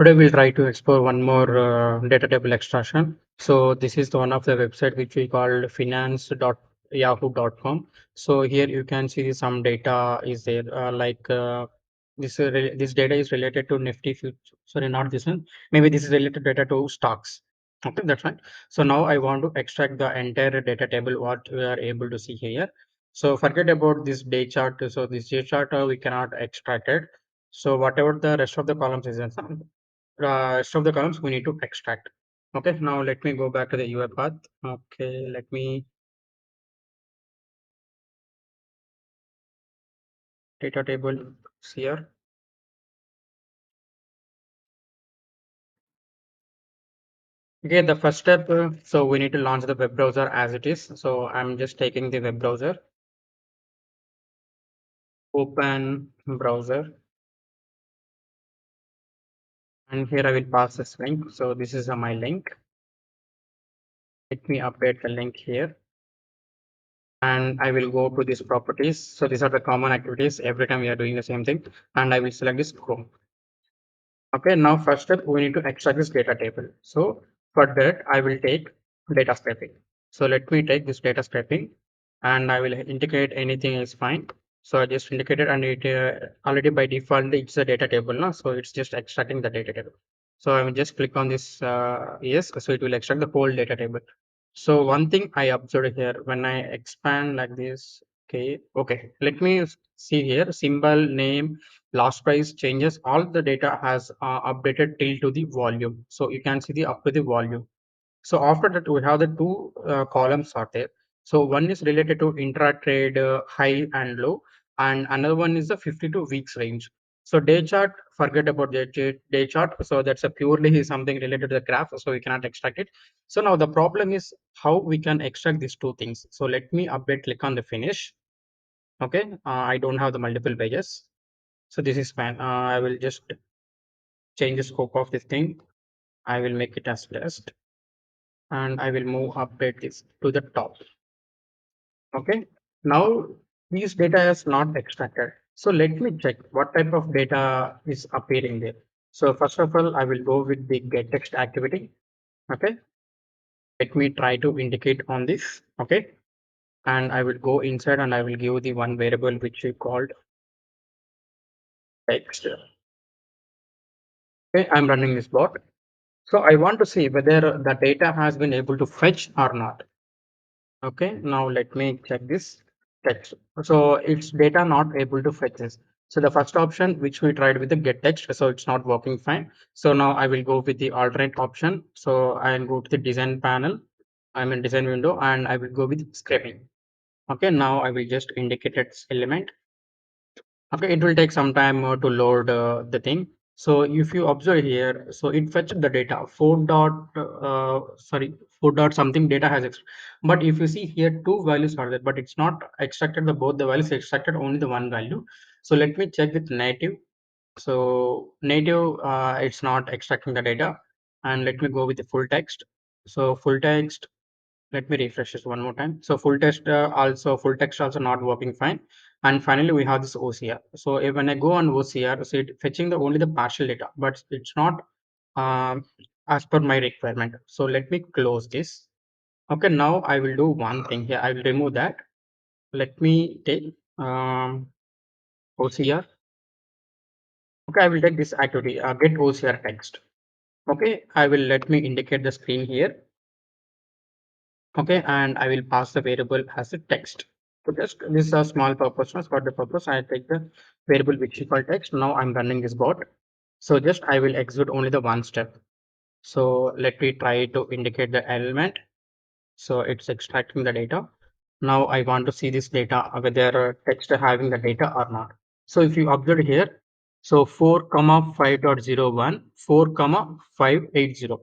Today we'll try to explore one more data table extraction. So this is the one of the website which we called finance.yahoo.com. So here you can see some data is there this data is related to Nifty future. Sorry, not this one. Maybe this is related data to stocks. Okay, that's fine. So now I want to extract the entire data table what we are able to see here. So forget about this day chart. So this day chart we cannot extract it. So whatever the rest of the columns is rest of the columns we need to extract. Okay, now let me go back to the Uipath. Okay, let me data table here. Okay, the first step, so we need to launch the web browser as it is. So I'm just taking the web browser, open browser, and here I will pass this link. So this is my link. Let me update the link here. And I will go to these properties. So these are the common activities. Every time we are doing the same thing. And I will select this Chrome. Okay, now first step, we need to extract this data table. So for that, I will take data scraping. So let me take this data scraping and I will indicate anything is fine. So I just indicated and it already by default, it's a data table now. So it's just extracting the data table. So I will just click on this yes. So it will extract the whole data table. So one thing I observed here when I expand like this, okay, let me see here symbol name last price changes all the data has updated till to the volume, so you can see the up to the volume. So after that we have the two columns are there. So one is related to intra trade high and low, and another one is the 52 weeks range. So day chart, forget about the day chart, so that's a purely something related to the graph, so we cannot extract it. So now the problem is how we can extract these two things. So let me update, click on the finish. Okay, I don't have the multiple pages. So this is fine. I will just change the scope of this thing. I will make it as test and I will move update this to the top. Okay. Now these data is not extracted. So let me check what type of data is appearing there. So first of all, I will go with the get text activity. Okay. Let me try to indicate on this. Okay. And I will go inside and I will give the one variable which we called text. Okay. I'm running this bot. So I want to see whether the data has been able to fetch or not. Okay, now let me check this text. So it's data not able to fetch this. So the first option which we tried with the get text, so it's not working fine. So now I will go with the alternate option. So I'll go to the design panel. I'm in design window and I will go with scraping. Okay, now I will just indicate its element. Okay, it will take some time to load the thing. So if you observe here, so it fetched the data 4 dot something data has but if you see here two values are there, but it's not extracted the both the values, extracted only the one value. So let me check with native. So native it's not extracting the data, and let me go with the full text. So full text, let me refresh this one more time. So full text also not working fine. And finally, we have this OCR. So when I go on OCR, so it fetching the only the partial data, but it's not um, as per my requirement. So let me close this. Okay, now I will do one thing here. I will remove that. Let me take OCR. Okay, I will take this activity, get OCR text. Okay, I will let me indicate the screen here. Okay, and I will pass the variable as a text. So just this is a small purpose. For the purpose, I take the variable which is called text. Now I'm running this bot. So just I will execute only the one step. So let me try to indicate the element. So it's extracting the data. Now I want to see this data whether text having the data or not. So if you observe here, so 4 comma 5.01, 4 comma 580.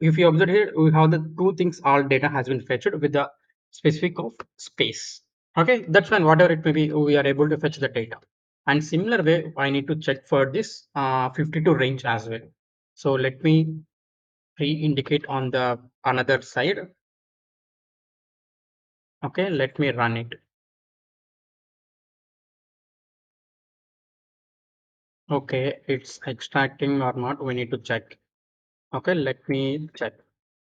If you observe here, we have the two things, all data has been fetched with the specific of space. Okay, that's fine. Whatever it may be, we are able to fetch the data. And similar way, I need to check for this 52 range as well. So let me pre-indicate on the another side. Okay, let me run it. Okay, it's extracting or not, we need to check. Okay, let me check.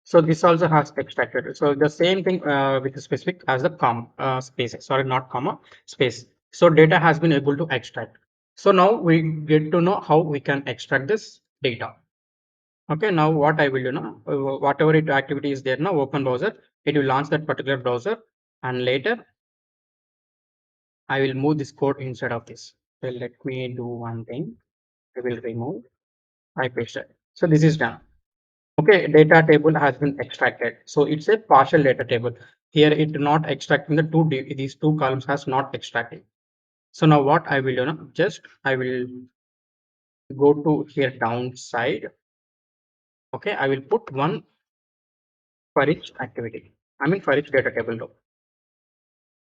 So this also has extracted. So the same thing with the specific as the space, sorry, not comma, space. So data has been able to extract. So now we get to know how we can extract this data. Okay, now what I will do now, whatever it activity is there now, open browser, it will launch that particular browser, and later I will move this code inside of this. So let me do one thing. I will remove, I paste it. So this is done. Okay, data table has been extracted. So it's a partial data table. Here it not extracting the these two columns has not extracted. So now what I will do now, just I will go to here downside. Okay, I will put one for each activity. I mean for each data table row.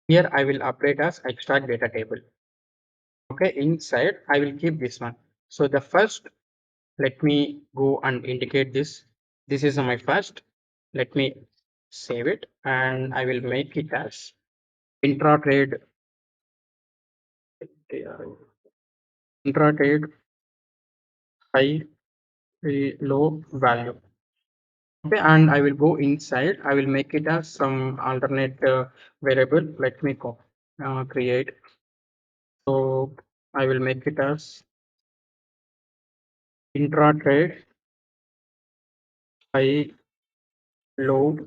Here I will update as extract data table. Okay, inside I will keep this one. So the first, let me go and indicate this. This is my first. Let me save it and I will make it as intra-trade intra-trade high low value. Okay, and I will go inside. I will make it as some alternate variable. Let me create. So I will make it as intra-trade high low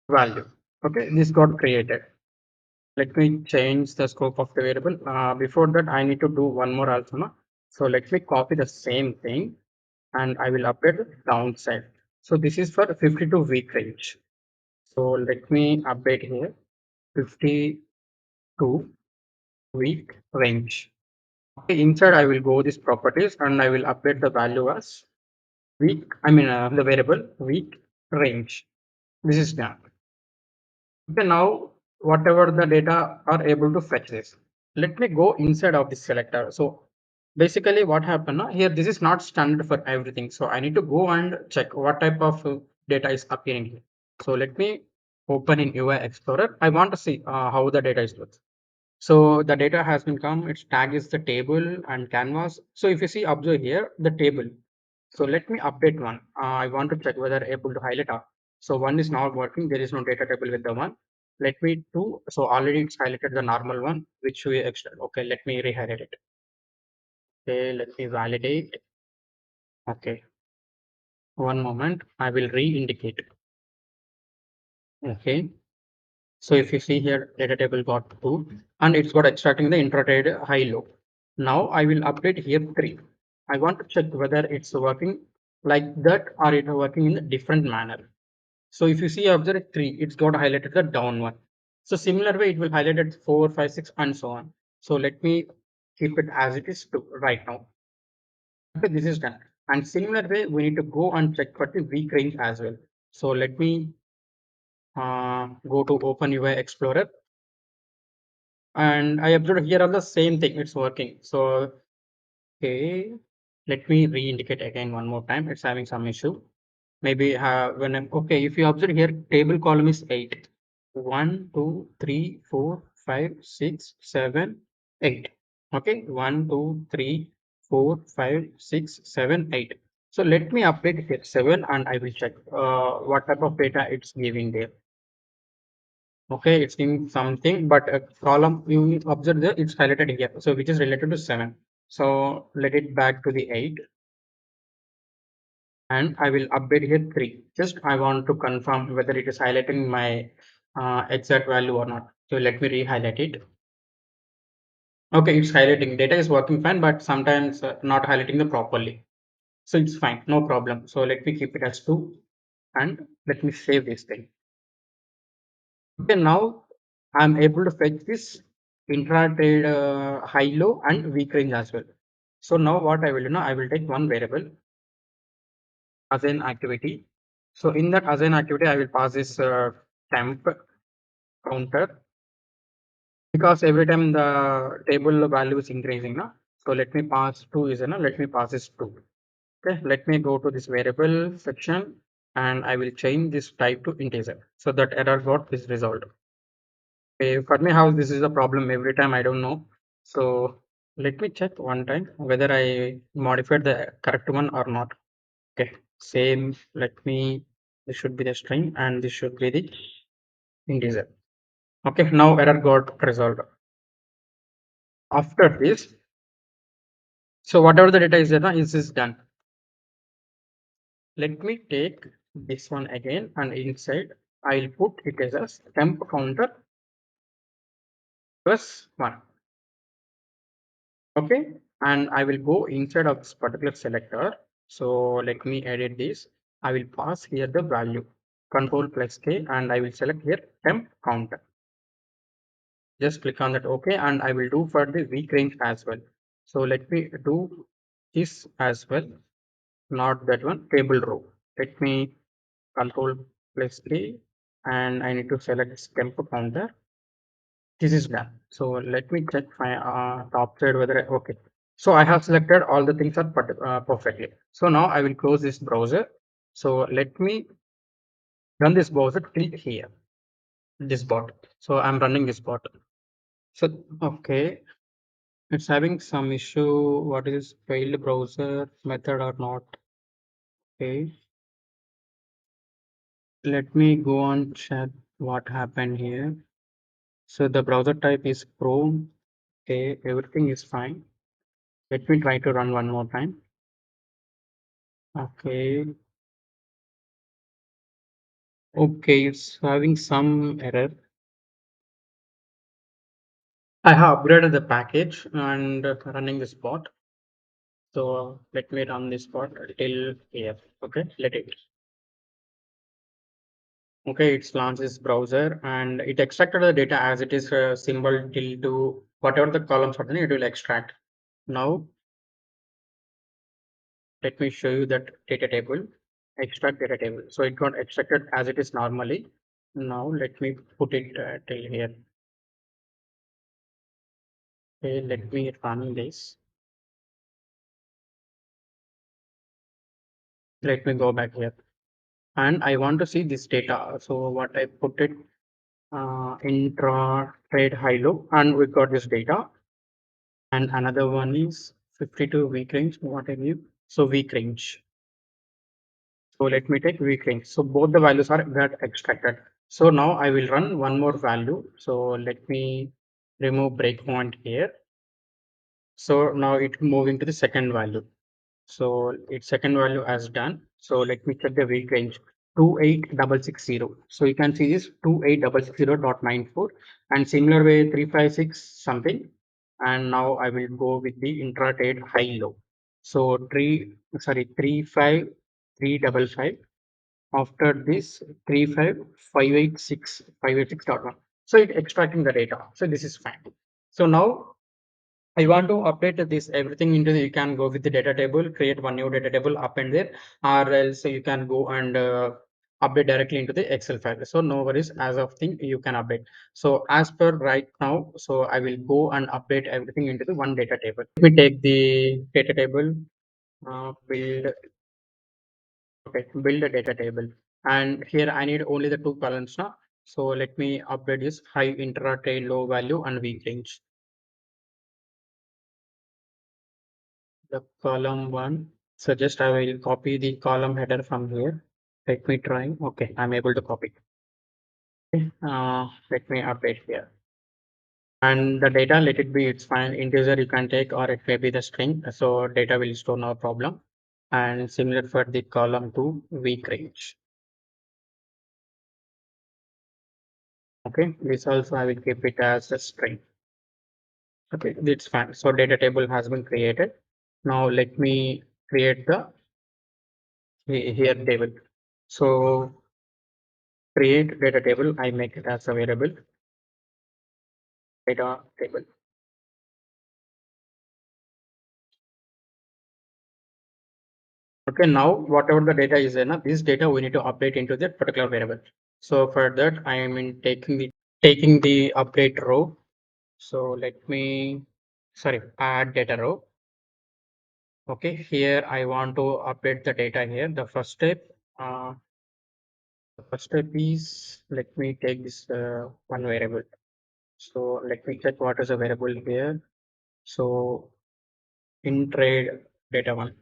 value. Okay, this got created. Let me change the scope of the variable. Before that, I need to do one more also. No? So let me copy the same thing and I will update the downside. So this is for 52 week range. So let me update here 52 week range. Okay, inside I will go this properties and I will update the value as week. I mean the variable week range. This is done. Okay, now whatever the data are able to fetch this. Let me go inside of this selector. So basically what happened now here, this is not standard for everything. So I need to go and check what type of data is appearing here. So let me open in UI Explorer. I want to see how the data is looks. So the data has been come, its tag is the table and canvas. So if you see observe here, the table. So let me update one. I want to check whether able to highlight up. So one is not working. There is no data table with the one. Let me do. So already it's highlighted the normal one, which we extra. Okay, let me rehighlight it. Okay, let me validate. Okay, one moment. I will re-indicate. Okay. So if you see here, data table got 2 and it's got extracting the intraday high low. Now I will update here 3. I want to check whether it's working like that or it working in a different manner. So if you see observe 3, it's got highlighted the down one. So similar way, it will highlight it 4, 5, 6, and so on. So let me keep it as it is to right now. Okay, this is done. And similar way, we need to go and check for the weak range as well. So let me go to Open UI Explorer. And I observed here are the same thing, it's working. So, okay, let me re-indicate again one more time. It's having some issue. Maybe when I'm okay, if you observe here, table column is 8. 1, 2, 3, 4, 5, 6, 7, 8. Okay, 1, 2, 3, 4, 5, 6, 7, 8. So let me update here 7 and I will check what type of data it's giving there. Okay, it's in something, but a column you observe there, it's highlighted here. So which is related to 7. So let it back to the 8 and I will update here 3. Just I want to confirm whether it is highlighting my exact value or not. So let me re-highlight it. Okay, it's highlighting. Data is working fine, but sometimes not highlighting the properly. So it's fine, no problem. So let me keep it as 2 and let me save this thing. Okay, now I'm able to fetch this intraday high, low, and weak range as well. So now what I will do now, I will take one variable as an activity. So in that as an activity, I will pass this temp counter because every time the table value is increasing now. So let me pass 2 is enough. Let me pass this 2. Okay, let me go to this variable section and I will change this type to integer so that error got is resolved. Okay, for me, how this is a problem every time I don't know. So Let me check one time whether I modified the correct one or not. Okay, same. Let me. This should be the string, and this should be the integer. Okay, now error got resolved. After this, so whatever the data is there, now is done. Let me take this one again, and inside I'll put it as a temp counter plus one. Okay, and I will go inside of this particular selector. So let me edit this. I will pass here the value control plus K, and I will select here temp counter. Just click on that OK, and I will do for the week range as well. So let me do this as well, not that one, table row. Let me control plus K, and I need to select temp counter. This is done. So let me check my top side whether okay. So I have selected all the things are perfectly. So now I will close this browser. So let me run this browser till here, this bot. So I'm running this bot. So okay, it's having some issue. What is failed browser method or not? Okay, let me go on check what happened here. So the browser type is Chrome. Okay, everything is fine. Let me try to run one more time. Okay, okay, it's having some error. I have upgraded the package and running this bot. So let me run this bot till here. Okay, let it. Okay, it's launched this browser and it extracted the data as it is symbol till to whatever the columns are, then it will extract. Now let me show you that data table, extract data table. So it got extracted as it is normally. Now let me put it till here. Okay, let me run this. Let me go back here. And I want to see this data. So what I put it intra trade high low, and we got this data. And another one is 52 week range. What have you? So week range. So let me take week range. So both the values are got extracted. So now I will run one more value. So let me remove breakpoint here. So now it moving to the second value. So its second value as done. So let me check the week range 28660. So you can see this 28660.94 and similar way 356 something. And now I will go with the intraday high low. So 35355. After this 35586.1. So it extracting the data. So this is fine. So now I want to update this everything into you can go with the data table, create one new data table up and there, or else you can go and update directly into the Excel file. So no worries, as of thing you can update. So as per right now, so I will go and update everything into the one data table. Let me take the data table, build, okay, build a data table. And here I need only the two columns now. So let me update this high intraday low value and week range. The column one. So just I will copy the column header from here. Let me try. Okay, I'm able to copy. Okay, let me update here. And the data, let it be, it's fine. Integer you can take, or it may be the string. So data will store no problem. And similar for the column two, week range. Okay, this also I will keep it as a string. Okay, that's fine. So data table has been created. Now let me create the here table. So create data table, I make it as a variable data table. Okay, now whatever the data is there, now this data we need to update into that particular variable. So for that, I am in taking the update row. So let me add data row. Okay, here I want to update the data here. Uh, the first step is let me take this one variable. So let me check what is the variable here. So in trade data one.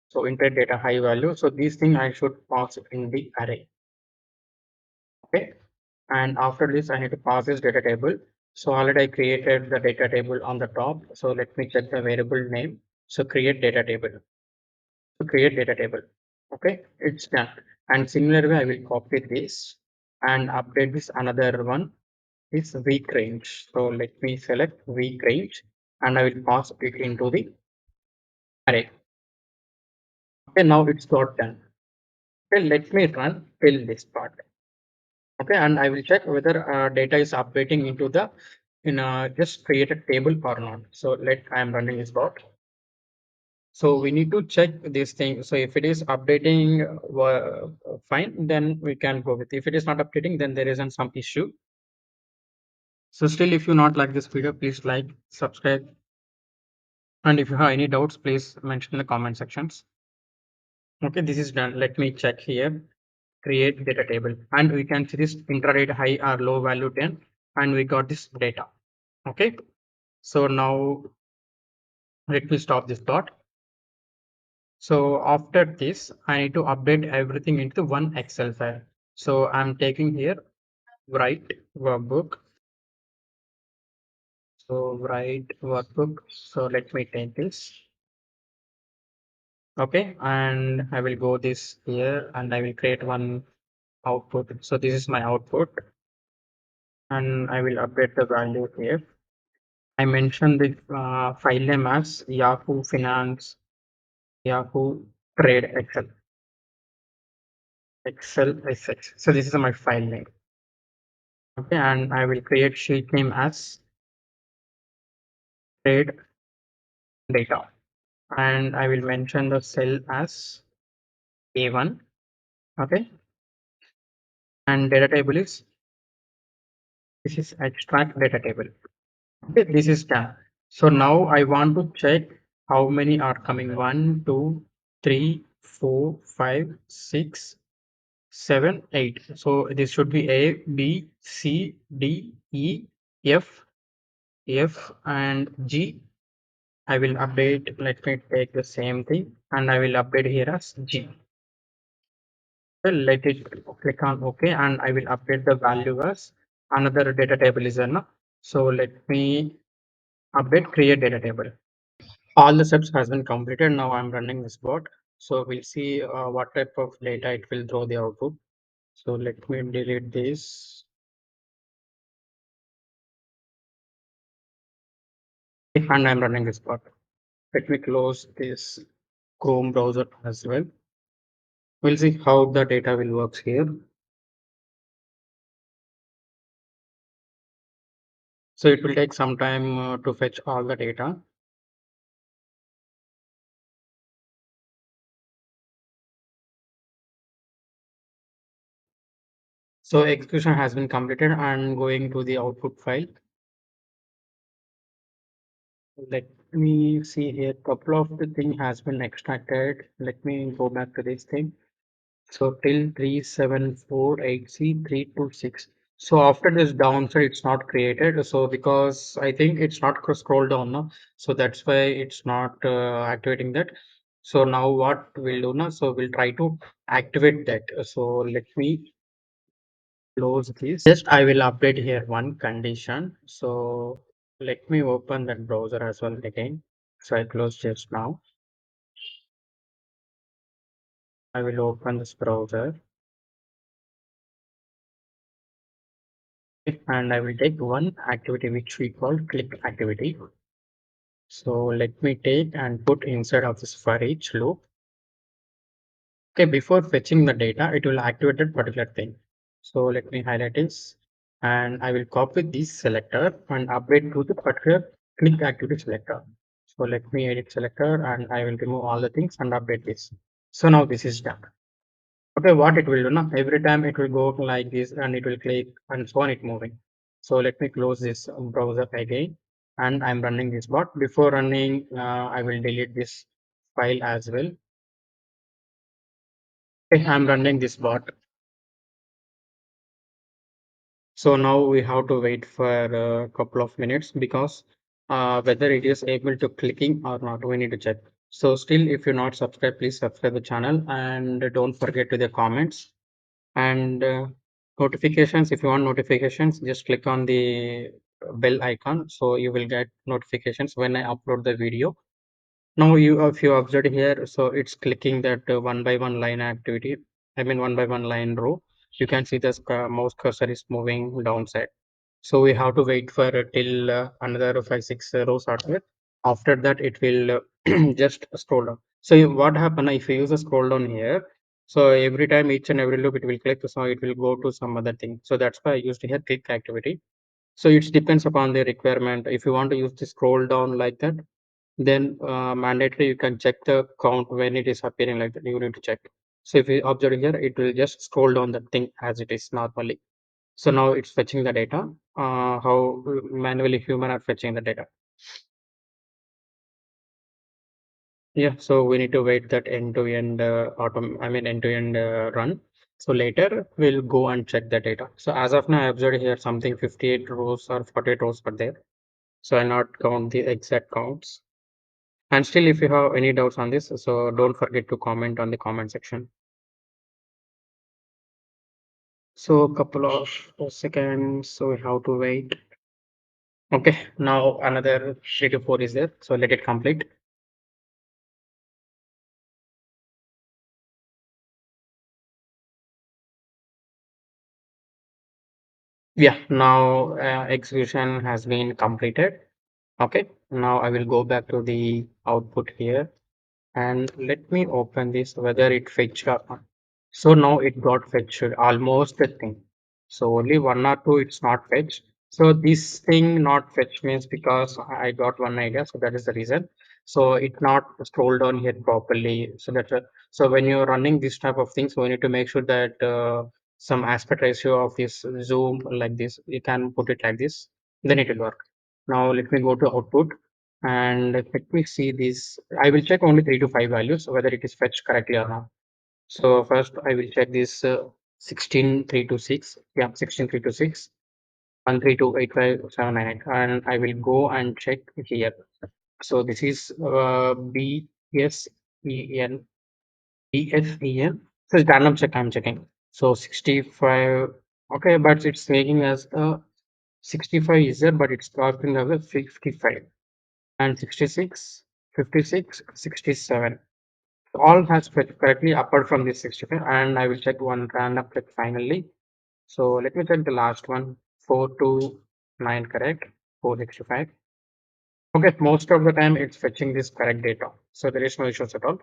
So in trade data high value. So these things I should pass in the array. Okay. And after this, I need to pass this data table. So already I created the data table on the top. So let me check the variable name. So create data table. So create data table. Okay, it's done. And similar way, I will copy this and update this another one is week range. So let me select week range and I will pass it into the array. Okay, now it's got done. Okay, let me run till this part. Okay, and I will check whether data is updating into the in a just created table or not. So let I am running this bot. So we need to check this thing. So if it is updating fine, then we can go with. If it is not updating, then there isn't some issue. So still, if you not like this video, please like, subscribe, and if you have any doubts, please mention in the comment sections. Okay, this is done. Let me check here. Create data table, and we can see this intraday high or low value 10, and we got this data. Okay, so now let me stop this plot. So after this, I need to update everything into one Excel file. So I'm taking here write workbook. So write workbook. So let me take this. Okay, and I will go this here and I will create one output. So this is my output and I will update the value here. I mentioned the file name as Yahoo Finance, Yahoo Trade Excel, Excel SX. So this is my file name. Okay, and I will create sheet name as trade data. And I will mention the cell as A1. Okay, and data table is this is extract data table. Okay, this is done. So now I want to check how many are coming. 1, 2, 3, 4, 5, 6, 7, 8. So this should be A, B, C, D, E, F, F, and G. I will update. Let me take the same thing and I will update here as G. Well, let it click on OK and I will update the value as another data table is enough. So let me update create data table. All the steps has been completed. Now I'm running this bot. So we'll see what type of data it will throw the output. So let me delete this. And I'm running this bot. Let me close this Chrome browser as well. We'll see how the data will works here. So it will take some time to fetch all the data. So execution has been completed and going to the output file. Let me see here. Couple of the thing has been extracted. Let me go back to this thing. So till 3748C326. So after this downside, it's not created. So because I think it's not scroll down now. So that's why it's not activating that. So now what we'll do now? So we'll try to activate that. So let me close this. Just I will update here one condition. So let me open that browser as well again. So I closed just now. I will open this browser and I will take one activity which we call click activity. So let me take and put inside of this for each loop. Okay, before fetching the data, it will activate that particular thing. So let me highlight this and I will copy this selector and update to the particular click activity selector. So let me edit selector and I will remove all the things and update this. So now this is done. Okay, what it will do now, every time it will go like this and it will click and so on it moving. So let me close this browser again and I'm running this bot. Before running, I will delete this file as well. Okay, I'm running this bot. So now we have to wait for a couple of minutes because whether it is able to clicking or not. We need to check. So still, if you're not subscribed, please subscribe the channel and don't forget to the comments and notifications. If you want notifications, just click on the bell icon. So you will get notifications when I upload the video. Now if you observe here, so it's clicking that one by one line activity. I mean one by one line row. You can see the mouse cursor is moving downside. So we have to wait for till another 5 6 rows are there. After that, it will just scroll down. So what happen if you use a scroll down here? So every time each and every loop it will click, so it will go to some other thing. So that's why I used here click activity. So it depends upon the requirement. If you want to use the scroll down like that, then mandatory you can check the count when it is appearing like that. You need to check. So if you observe here, it will just scroll down the thing as it is normally. So now it's fetching the data. How manually human are fetching the data. Yeah, so we need to wait that end-to-end end-to-end run. So later we'll go and check the data. So as of now, I observed here something 58 rows or 48 rows per there. So I'll not count the exact counts. And still, if you have any doubts on this, so don't forget to comment on the comment section. So a couple of seconds, so we have to wait. Okay, now another 3 to 4 is there. So let it complete. Yeah, now execution has been completed. Okay, now I will go back to the output here and let me open this whether it fetched or not. So now it got fetched almost the thing. So only one or two it's not fetched. So this thing not fetched means because I got one idea. So that is the reason. So it not scroll down here properly. So that's so when you're running this type of things, we need to make sure that some aspect ratio of this zoom like this, you can put it like this, then it will work. Now let me go to output and let me see this. I will check only 3 to 5 values whether it is fetched correctly or not. So first I will check this 16 3 to 6. Yeah, 16 3 to 6. 1 3 2 8 5 7 9 8, and I will go and check here. So this is BSEN. So it's random check I'm checking. So 65. Okay, but it's making as 65 is there, but it's costing as a 55 and 66, 56, 67. All has fetched correctly apart from this 65, and I will check one random check finally. So let me check the last one. 429 correct, 465. Okay, most of the time it's fetching this correct data. So there is no issues at all.